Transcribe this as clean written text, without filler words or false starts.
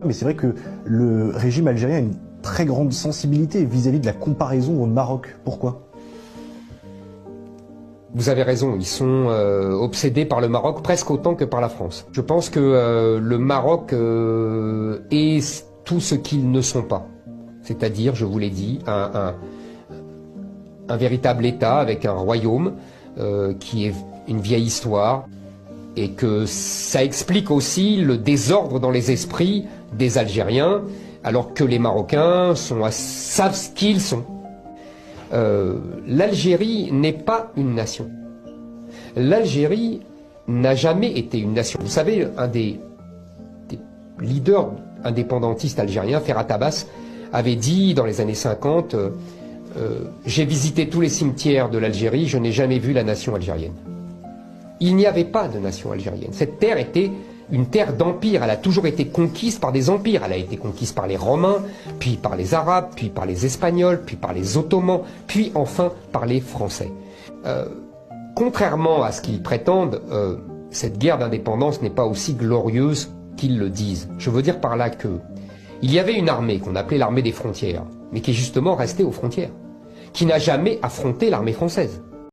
Mais c'est vrai que le régime algérien a une très grande sensibilité vis-à-vis de la comparaison au Maroc. Pourquoi ? Vous avez raison, ils sont obsédés par le Maroc presque autant que par la France. Je pense que le Maroc est tout ce qu'ils ne sont pas. C'est-à-dire, je vous l'ai dit, un véritable État avec un royaume qui est une vieille histoire, et que ça explique aussi le désordre dans les esprits des Algériens, alors que les Marocains savent ce qu'ils sont. L'Algérie n'est pas une nation. L'Algérie n'a jamais été une nation. Vous savez, un des leaders indépendantistes algériens, Ferhat Abbas, avait dit dans les années 50 j'ai visité tous les cimetières de l'Algérie, je n'ai jamais vu la nation algérienne. Il n'y avait pas de nation algérienne. Cette terre était une terre d'empire. Elle a toujours été conquise par des empires. Elle a été conquise par les Romains, puis par les Arabes, puis par les Espagnols, puis par les Ottomans, puis enfin par les Français. Contrairement à ce qu'ils prétendent, cette guerre d'indépendance n'est pas aussi glorieuse qu'ils le disent. Je veux dire par là que il y avait une armée qu'on appelait l'armée des frontières, mais qui est justement restée aux frontières, qui n'a jamais affronté l'armée française.